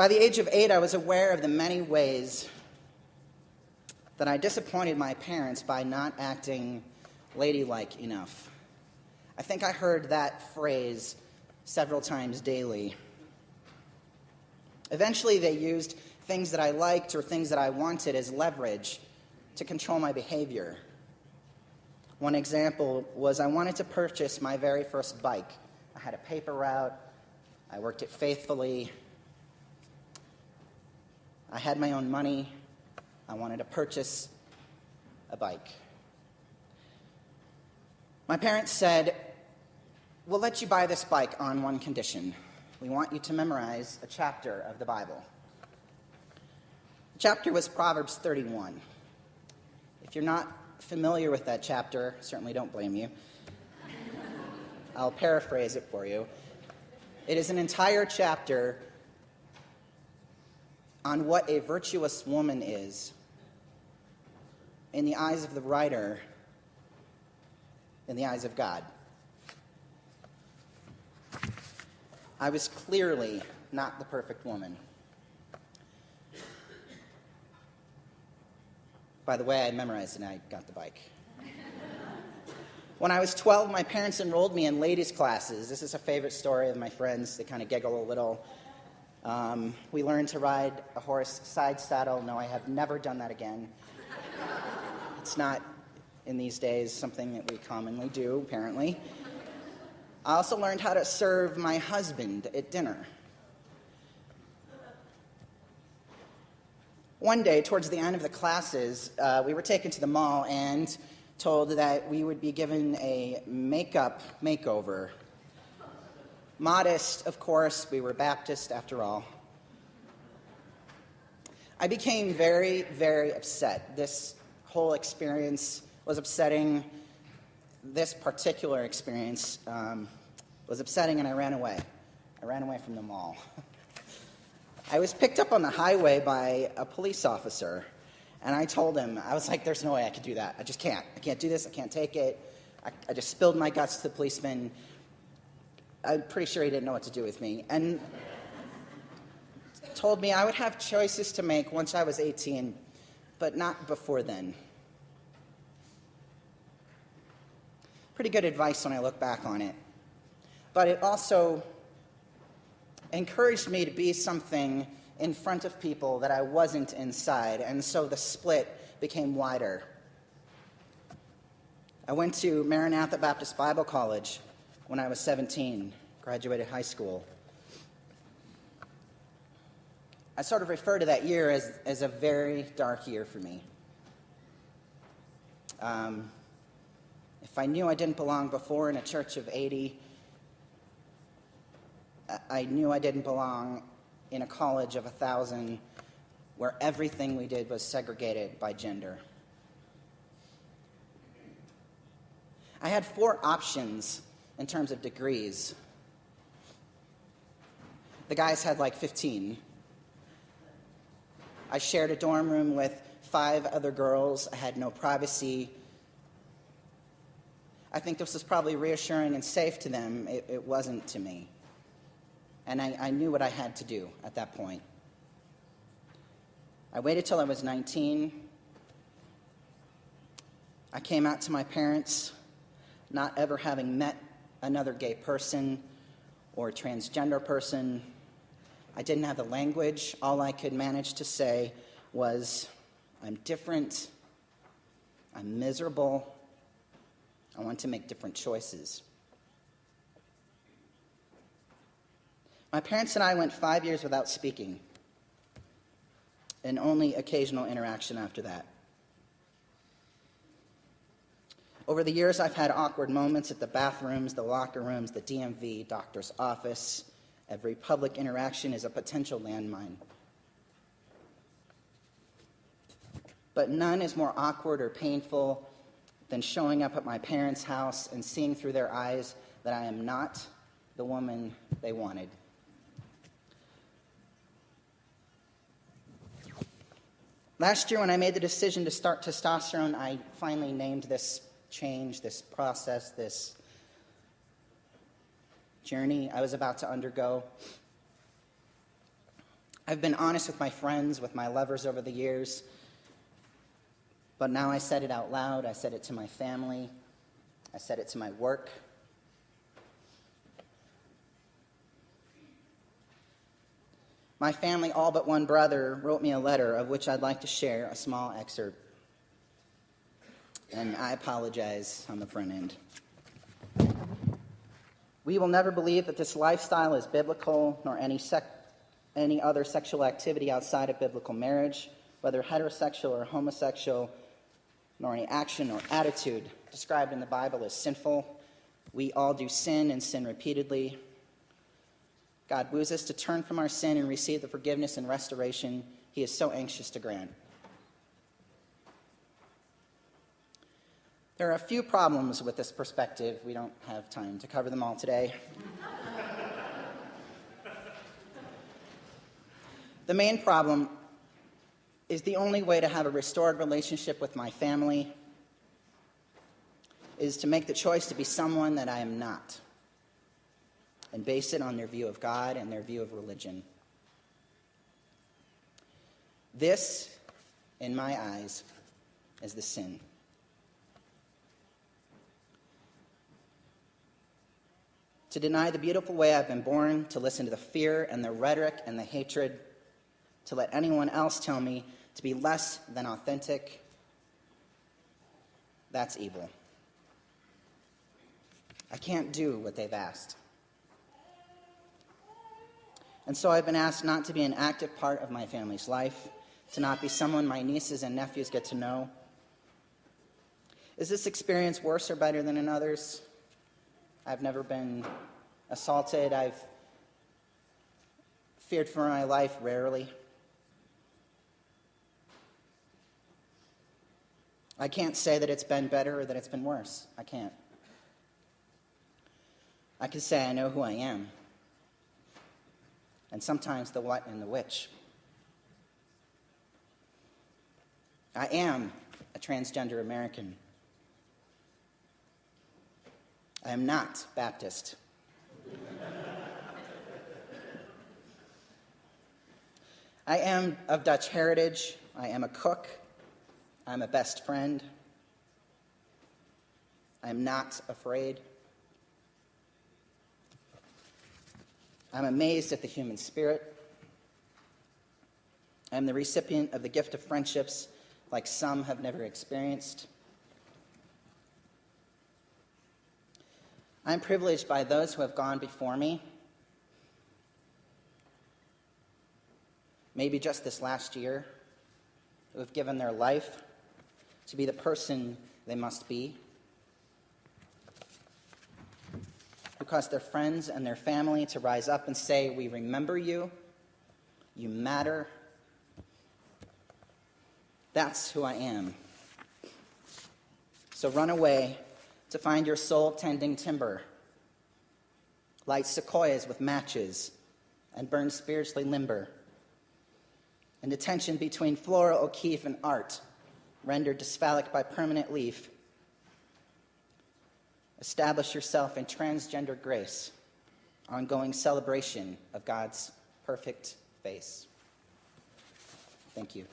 By the age of 8, I was aware of the many ways that I disappointed my parents by not acting ladylike enough. I think I heard that phrase several times daily. Eventually, they used things that I liked or things that I wanted as leverage to control my behavior. One example was I wanted to purchase my very first bike. I had a paper route. I worked it faithfully. I had my own money. I wanted to purchase a bike. My parents said, "We'll let you buy this bike on one condition. We want you to memorize a chapter of the Bible." The chapter was Proverbs 31. If you're not familiar with that chapter, certainly don't blame you. I'll paraphrase it for you. It is an entire chapter on what a virtuous woman is in the eyes of the writer, in the eyes of God. I was clearly not the perfect woman. By the way, I memorized and I got the bike. When I was 12, my parents enrolled me in ladies' classes. This is a favorite story of my friends. They kind of giggle a little. We learned to ride a horse side saddle. No, I have never done that again. It's not, in these days, something that we commonly do, apparently. I also learned how to serve my husband at dinner. One day, towards the end of the classes, we were taken to the mall and told that we would be given a makeup makeover. Modest, of course, we were Baptist after all. I became very, very upset. This whole experience was upsetting. This particular experience was upsetting, and I ran away. I ran away from the mall. I was picked up on the highway by a police officer, and I told him, I was like, there's no way I could do that. I just can't. I can't do this. I can't take it. I just spilled my guts to the policeman. I'm pretty sure he didn't know what to do with me. And told me I would have choices to make once I was 18, but not before then. Pretty good advice when I look back on it. But it also encouraged me to be something in front of people that I wasn't inside, and so the split became wider. I went to Maranatha Baptist Bible College when I was 17, graduated high school. I sort of refer to that year as a very dark year for me. If I knew I didn't belong before in a church of 80, I knew I didn't belong in a college of 1,000 where everything we did was segregated by gender. I had 4 options in terms of degrees. The guys had like 15. I shared a dorm room with 5 other girls. I had no privacy. I think this was probably reassuring and safe to them. It wasn't to me. And I knew what I had to do at that point. I waited till I was 19. I came out to my parents, not ever having met another gay person or transgender person. I didn't have the language. All I could manage to say was, I'm different, I'm miserable, I want to make different choices. My parents and I went 5 years without speaking, and only occasional interaction after that. Over the years, I've had awkward moments at the bathrooms, the locker rooms, the DMV, doctor's office. Every public interaction is a potential landmine. But none is more awkward or painful than showing up at my parents' house and seeing through their eyes that I am not the woman they wanted. Last year, when I made the decision to start testosterone, I finally named this change, this process, this journey I was about to undergo. I've been honest with my friends, with my lovers over the years, but now I said it out loud. I said it to my family. I said it to my work. My family, all but one brother, wrote me a letter of which I'd like to share a small excerpt. And I apologize on the front end. We will never believe that this lifestyle is biblical, nor any other sexual activity outside of biblical marriage, whether heterosexual or homosexual, nor any action or attitude described in the Bible as sinful. We all do sin and sin repeatedly. God woos us to turn from our sin and receive the forgiveness and restoration he is so anxious to grant. There are a few problems with this perspective. We don't have time to cover them all today. The main problem is the only way to have a restored relationship with my family is to make the choice to be someone that I am not, and base it on their view of God and their view of religion. This, in my eyes, is the sin. To deny the beautiful way I've been born, to listen to the fear and the rhetoric and the hatred, to let anyone else tell me to be less than authentic, that's evil. I can't do what they've asked. And so I've been asked not to be an active part of my family's life, to not be someone my nieces and nephews get to know. Is this experience worse or better than in others? I've never been assaulted. I've feared for my life rarely. I can't say that it's been better or that it's been worse. I can't. I can say I know who I am. And sometimes the what and the which. I am a transgender American. I am not Baptist. I am of Dutch heritage. I am a cook. I'm a best friend. I am not afraid. I'm amazed at the human spirit. I am the recipient of the gift of friendships like some have never experienced. I'm privileged by those who have gone before me. Maybe just this last year, who have given their life to be the person they must be, who caused their friends and their family to rise up and say, "We remember you, you matter." That's who I am. So run away to find your soul tending timber, light sequoias with matches, and burn spiritually limber. And the tension between floral O'Keeffe and art, rendered dysphalic by permanent leaf. Establish yourself in transgender grace, ongoing celebration of God's perfect face. Thank you.